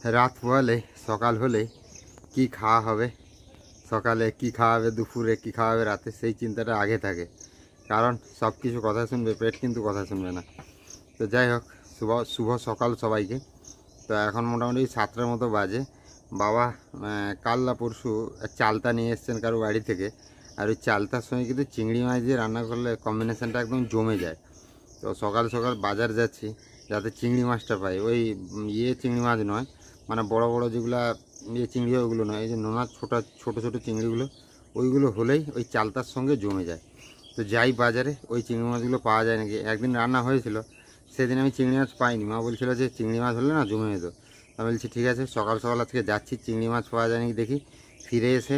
রাত পোয়ালে সকাল হলে কি খাওয়া হবে, সকালে কি খাওয়াবে, দুপুরে কি খাওয়াবে, রাতে সেই চিন্তাটা আগে থাকে। কারণ সব কিছু কথা শুনবে, পেট কিন্তু কথা শুনবে না। তো যাই হোক, শুভ সকাল সবাইকে। তো এখন মোটামুটি 7টার মতো বাজে। বাবা কাল পরশু চালতা নিয়ে এসছেন কারো বাড়ি থেকে। আর ওই চালতার সঙ্গে কিন্তু চিংড়ি মাছ দিয়ে রান্না করলে কম্বিনেশানটা একদম জমে যায়। তো সকাল সকাল বাজার যাচ্ছি যাতে চিংড়ি মাছটা পাই। ওই চিংড়ি মাছ নয়, মানে বড় বড় যেগুলা চিংড়ি হয় ওগুলো নয়, এই যে নোনার ছোটো ছোটো চিংড়িগুলো, ওইগুলো হলেই ওই চালতার সঙ্গে জমে যায়। তো যাই বাজারে, ওই চিংড়ি মাছগুলো পাওয়া যায় নাকি। একদিন রান্না হয়েছিল, সেদিন আমি চিংড়ি মাছ পাইনি। মা বলছিল যে চিংড়ি মাছ হলে না জমে যেত। আমি বলছি ঠিক আছে, সকাল সকাল আজকে যাচ্ছি, চিংড়ি মাছ পাওয়া যায় নাকি দেখি। ফিরে এসে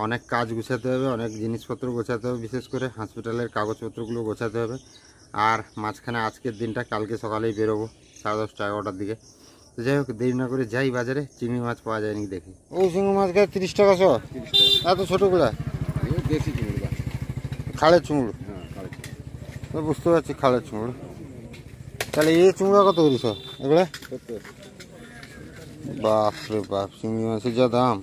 অনেক কাজ গোছাতে হবে, অনেক জিনিসপত্র গোছাতে হবে, বিশেষ করে হসপিটালের কাগজপত্রগুলো গোছাতে হবে। আর মাঝখানে আজকের দিনটা, কালকে সকালেই বেরোবো 10:30 11টার দিকে। তো যাই হোক, দেরি না করে যাই বাজারে, চিংড়ি মাছ পাওয়া যায় নাকি দেখি। ওই চিংড়ি মাছ গায়ে 30 টাকা শো, এত ছোটোগুলা দেশি চিংড়ি, খালের চুঙড়ো। বুঝতে পারছি, খালের চুঙড়ো। তাহলে এই চুঙড়া কত করিস এগুলা? বাপ রে বাপ, চিংড়ি মাছের যা দাম!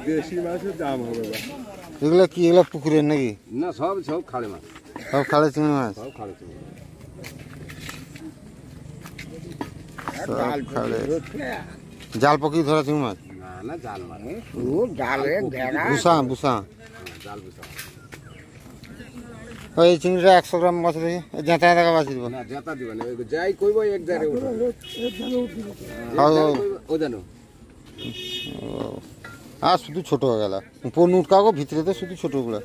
দেশি মাছের দাম হবে। এগুলা কি, এগুলা পুকুরের নাকি? না, সব খালে মাছ, সব খালের চিংড়ি মাছ, সব খালে চিংড়ি। জাল পকি ধরা চিংড়ি মাছ? না না, জাল মাছ, বুসা বুসা। জাল বুসা। ওই চিংড়িটা 100 গ্রাম মাছ দেখি, জেঁতা টাকা বাঁচি দিব না, জেতা দিবা না, যাই কইব এক জায়গায় উঠো। ও জানো, আর শুধু ছোট হয়ে গেল পনুট কাগো ভিতরে, তো শুধু ছোটগুলো।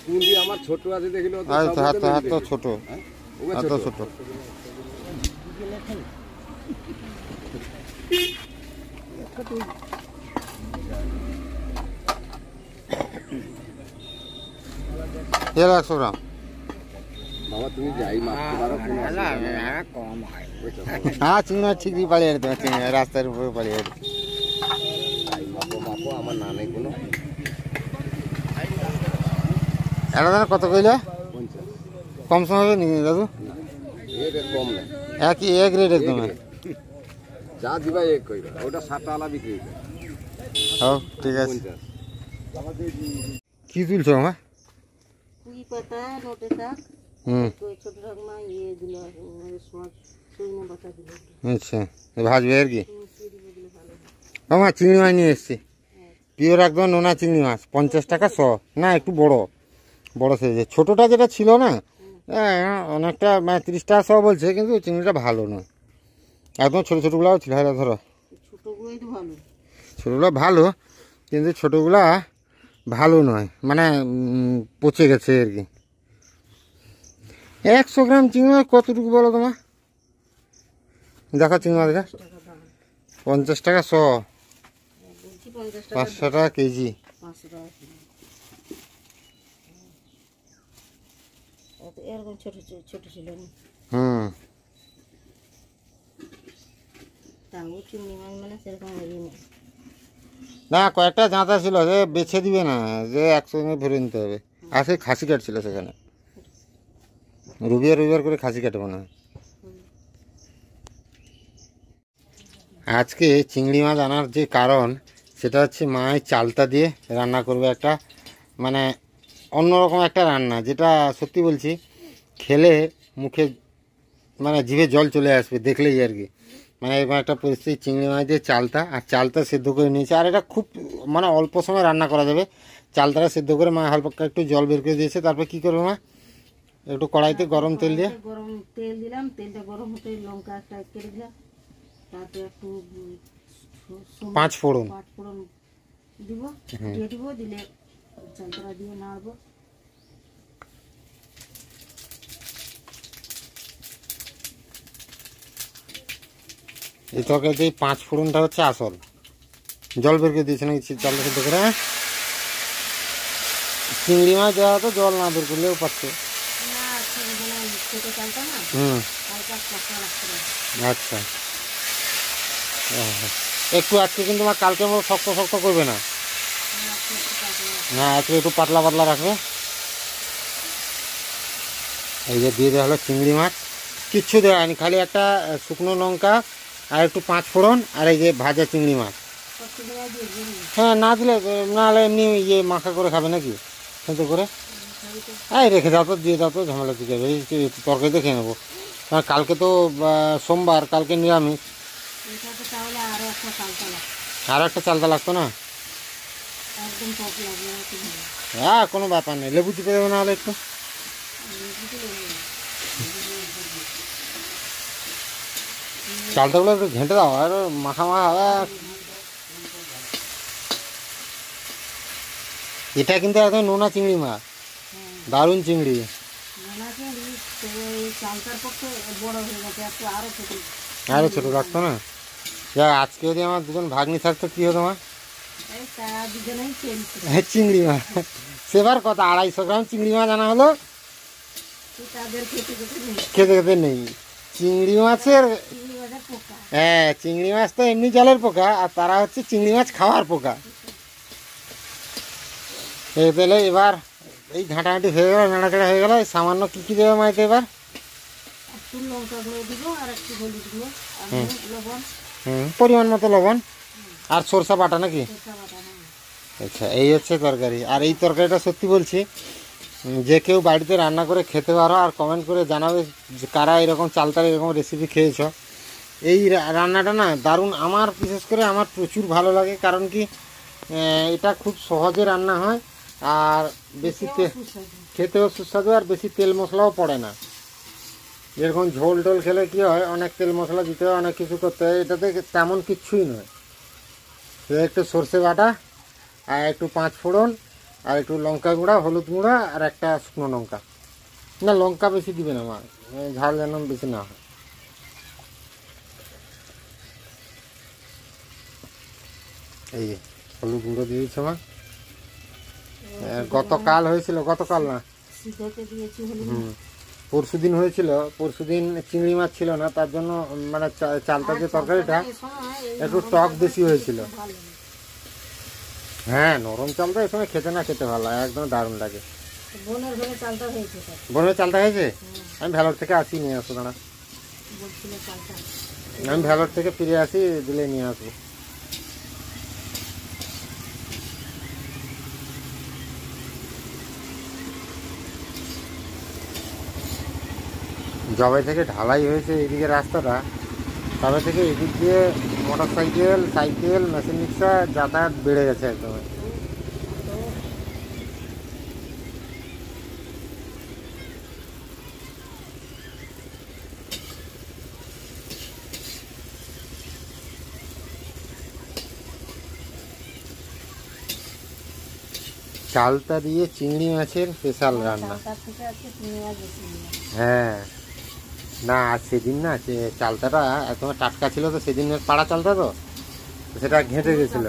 কুন্ডি আমার ছোট আছে দেখিলো তো, হাত তো ছোট, হাত তো ছোট। এর 100 গ্রাম। বাবা তুমি যাই মারতে পারো, কোনো কম হয়। হ্যাঁ, চিংড়ি মাছ ঠিকই পালিয়ে যেতে, চিংড়ি রাস্তার উপরে পালিয়ে যেতে। মাপো আমার না নেই কোনো। এটা দাদা কত কইলে? 50। কম সময় হবে নাকি দাদু? এর কম নেই, একই এক রেট একদম। যা দিবা এক কইবা, ওটা 7 আলা বিক্রি করে। হ্যাঁ ঠিক আছে। 50। কি তুলছো আমার? পুঁই পাতা, নোটে শাক, ছোট ঠাকুমা ইয়েগুলো সজনে পাতা দিল। আচ্ছা, ভাজবে আর কি? আমার চিংড়ি মাছ নিয়ে এসছি, পিওর একদম নোনা চিংড়ি মাছ, 50 টাকা শ। না, একটু বড় বড় সাইজের। ছোটোটা যেটা ছিল না, অনেকটা 30 টাকা শ বলছে, কিন্তু চিংড়িটা ভালো নয়। একদম ছোটো ছোটোগুলাও ছিল। হ্যাঁ ধরো, ছোটগুলোই তো ভালো। ছোটোগুলো ভালো, কিন্তু ছোটোগুলা ভালো নয়, মানে পচে গেছে আর কি। 100 গ্রাম চিংড়ি মাছ কতটুকু বলো তোমার? দেখো চিংড়ি মাছ দেখা, 50 টাকা শ, 500 টাকা কেজি। এরকম ছোট ছোট ছিল না। চিংড়ি মাছ মানে সেরকম না, কয়েকটা জাঁতা ছিল, যে বেছে দিবে না, যে একসঙ্গে ভরে নিতে হবে। আর সেই খাসি কাট ছিল সেখানে, রবিবার করে খাসি কাটে মনে হয়। আজকে চিংড়ি মাছ আনার যে কারণ, সেটা হচ্ছে মায়ের চালতা দিয়ে রান্না করবে একটা, মানে অন্যরকম একটা রান্না, যেটা সত্যি বলছি খেলে মুখে মানে জিভে জল চলে আসবে দেখলেই আর কি। মানে এরকম একটা পরিস্থিতি, চিংড়ি মাছ দিয়ে চালতা, আর চালতা সেদ্ধ করে নিয়েছে। আর এটা খুব মানে অল্প সময় রান্না করা যাবে। চালতাটা সেদ্ধ করে মা হালকা একটু জল বের করে দিয়েছে। তারপর কী করবে মা? একটু কড়াইতে গরম তেল দিয়ে, গরম তেল দিলাম, তেলটা গরম হতে লঙ্কা একটা কেটে দিলাম, তারপরে একটু 5 ফোড়ন দিব, দিয়ে দিব, দিলে চালটা দিয়ে নাড়বো। এই তরকারিতে 5 ফোড়নটা হচ্ছে আসল। জল বের করে দিয়েছে নাকি চালটা সেদ্ধ করে? চিংড়ি মাছ দেওয়া তো জল না বের করলেও পারছে। আচ্ছা, একটু আজকে কিন্তু আমার কালকে মতো শক্ত শক্ত করবে না, হ্যাঁ একটু পাতলা পাতলা রাখবে। এই যে দিয়ে দেওয়া হলো চিংড়ি মাছ, কিচ্ছু দেওয়া হয়নি, খালি একটা শুকনো লঙ্কা আর একটু 5 ফোড়ন আর এই যে ভাজা চিংড়ি মাছ। হ্যাঁ, না দিলে না হলে এমনি ইয়ে মাখা করে খাবে নাকি সেদ্ধ করে? এই রেখে দাও তো, দিয়ে দাও তো, ঝামেলা ঠিক আছে, এই তরকারিতে খেয়ে নেবো। কারণ কালকে তো সোমবার, কালকে নিরামিষ। আরও একটা চালতা লাগতো না? হ্যাঁ, কোনো ব্যাপার নেই, লেবু চিপে দেবো না হলে একটু। চালতাগুলো একটু ঘেঁটে দাও আর মাখা মাখা। এটা কিন্তু একদম নোনা চিংড়ি মাছ, দারুণ চিংড়ি। আরো ছোট লাগতো না? যা, আজকে যদি আমার দুজন ভাগ্নি থাকতো কি হতো মা? চিংড়ি মাছ সেবার কথা, 250 গ্রাম চিংড়ি মাছ আনা হলো, খেতে খেতে নেই চিংড়ি মাছের। হ্যাঁ, চিংড়ি মাছ তো এমনি জলের পোকা, আর তারা হচ্ছে চিংড়ি মাছ খাওয়ার পোকা। এই পেলে এবার এই ঘাঁটাঘাঁটি হয়ে গেল, নাড়াচাড়া হয়ে গেল। সামান্য কি কি দেবে মাইতে এবার? পরিমাণ মতো লবণ আর সরষা বাটা নাকি? আচ্ছা, এই হচ্ছে তরকারি। আর এই তরকারিটা সত্যি বলছি, যে কেউ বাড়িতে রান্না করে খেতে পারো আর কমেন্ট করে জানাবে যে কারা এরকম চালতার এরকম রেসিপি খেয়েছো। এই রান্নাটা না দারুণ, আমার বিশেষ করে আমার প্রচুর ভালো লাগে। কারণ কি, এটা খুব সহজে রান্না হয় আর বেশি খেতেও সুস্বাদু, আর বেশি তেল মশলাও পড়ে না। যেরকম ঝোল টোল খেলে কি হয়, অনেক তেল মশলা দিতে হয়, অনেক কিছু করতে হয়, এটাতে তেমন কিচ্ছুই নয়। একটু সর্ষে বাটা আর একটু 5 ফোড়ন আর একটু লঙ্কা গুঁড়া, হলুদ গুঁড়া আর একটা শুকনো লঙ্কা। না, লঙ্কা বেশি দিবে না মা, ঝাল যেন বেশি না হয়। এই হলুদ গুঁড়ো দিয়েছে মা। গতকাল হয়েছিল, গতকাল না, পরশুদিন হয়েছিল। পরশুদিন চিংড়ি মাছ ছিল না, তার জন্য মানে চালটা যে তরকারিটা একটু টক বেশি হয়েছিল। হ্যাঁ, নরম চালটা এই সময় খেতে না খেতে ভালো লাগে, একদম দারুণ লাগে। বোনের চালটা হয়েছে? আমি ভেলোর থেকে আসি, নিয়ে আসবো। দাঁড়া, আমি ভেলোর থেকে ফিরে আসি, দিলে নিয়ে আসবো। জবে থেকে ঢালাই হয়েছে এদিকে রাস্তাটা, তবে থেকে এদিক দিয়ে মোটর সাইকেল, সাইকেল, মেশিন রিক্সা যাতায়াত বেড়ে গেছে একদম। চালতা দিয়ে চিংড়ি মাছের স্পেশাল রান্না। হ্যাঁ, না সেদিন না চালতাটা তোমার টাটকা ছিল তো, সেদিনের পাড়া চালতা তো, সেটা ঘেঁটে গেছিল।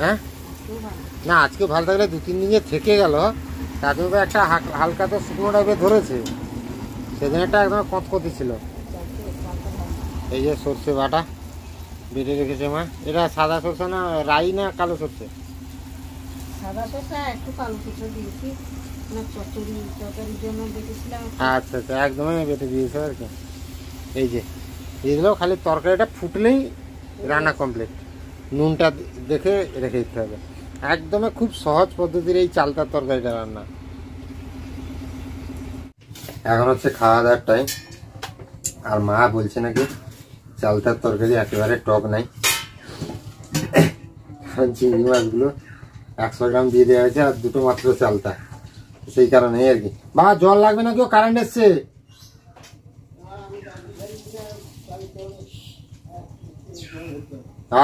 হ্যাঁ, না আজকে ভালো থাকলে 2-3 দিন যে থেকে গেল, তাতে তো একটা হালকা তো শুকনো টাইপের ধরেছে। সেদিন একটা একদম কতকতি ছিল। এই যে সর্ষে বাটা বেটে রেখেছে মা। এটা সাদা সর্ষে না রাই না কালো সর্ষে? আচ্ছা আচ্ছা, একদমই বেটে দিয়েছে আর কি। এই যে দিয়ে দিলেও, খালি তরকারিটা ফুটলেই রান্না কমপ্লিট। নুনটা দেখে রেখে দিতে হবে। একদমই খুব সহজ পদ্ধতির এই চালতার তরকারিটা রান্না। এখন হচ্ছে খাওয়া দাওয়ার টাইম, আর মা বলছে নাকি চালতার তরকারি একেবারে টক নাই। চিংড়ি মাছগুলো 100 গ্রাম দিয়ে দেওয়া হয়েছে, আর 2টো মাত্র চালতা, সেই কারণে আর কি। বা জল লাগবে না, কেউ কারেন্ট এসছে?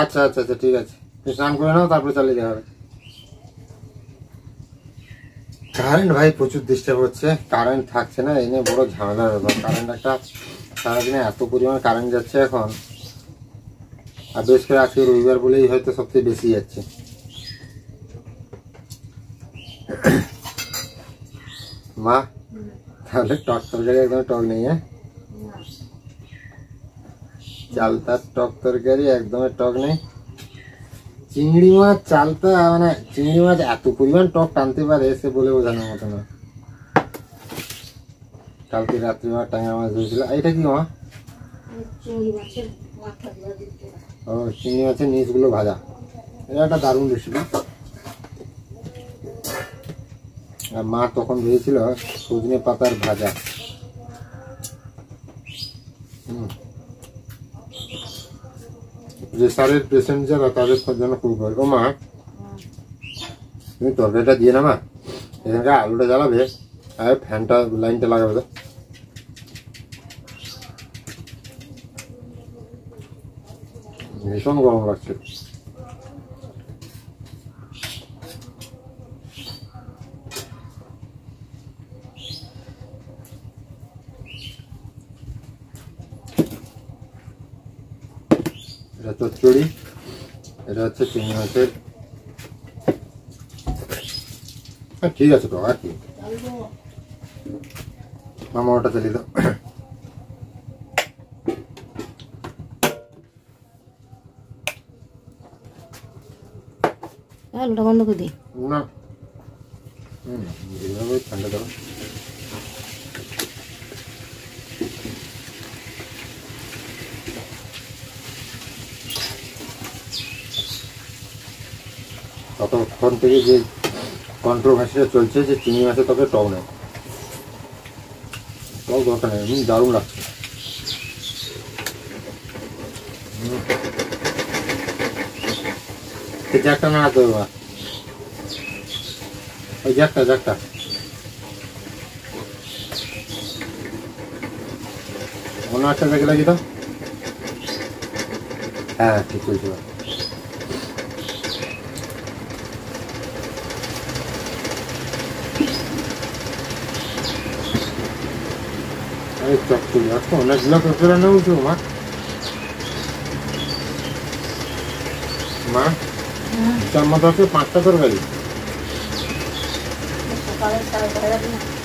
আচ্ছা আচ্ছা আচ্ছা, ঠিক আছে, স্নান করে নাও, তারপরে চালিয়ে দেওয়া হবে। কারেন্ট ভাই প্রচুর ডিস্টার্ব হচ্ছে, কারেন্ট থাকছে না, এই নিয়ে বড় ঝামেলার ব্যাপার। কারেন্ট একটা সারাদিনে এত পরিমাণ কারেন্ট যাচ্ছে এখন, আর বেশ করে আজকে রবিবার বলেই হয়তো সবচেয়ে বেশি যাচ্ছে। মা, তাহলে টক তরকারি একদম টক নেই? হ্যাঁ, চালতার টক তরকারি একদমই টক নেই। চিংড়ি মাছ চালতা, মানে চিংড়ি মাছ এত পরিমাণ টক টানতে পারে সে বলে বোঝানোর মতো না। কালকে রাত্রে আমার ট্যাংরা মাছ ধরেছিল। এটা কি মা? চিংড়ি মাছের মাথা দিয়ে দিতে ও চিংড়ি মাছের নিচগুলো ভাজা। এটা একটা দারুণ রেসিপি। আর মা তখন ভেবেছিল সজনে পাতার ভাজা। প্রেসারের পেশেন্ট যারা তাদের জন্য খুব ভালো। ও মা, তুমি তরকারিটা দিয়ে না মা, এখানকার আলুটা জ্বালাবে আর ফ্যানটা লাইনটা লাগাবে তো। ভীষণ গরম লাগছে। এটা চচ্চড়ি, এটা হচ্ছে চিংড়ি মাছের। হ্যাঁ ঠিক আছে তো, আর কি মামা ওটা চালিয়ে দাও। আলুটা বন্ধ করে দিই। না এইভাবে ঠান্ডা দাও। ততক্ষণ থেকে যে কন্ট্রোভার্সিটা চলছে যে চিংড়ি মাছের তবে টক নেই, টক দরকার নেই, দারুণ লাগছে। জ্যাকটা নাড়াতে হবে বা ওই জ্যাকটা অন্য একটা দেখে লাগি তো। হ্যাঁ ঠিক চলছে। চচ্চড়ি আজকে অনেকগুলো চচ্চড়ি রান্না করছো মা। মা চার মতো আছে 5টা তরকারি। সকালে 10:30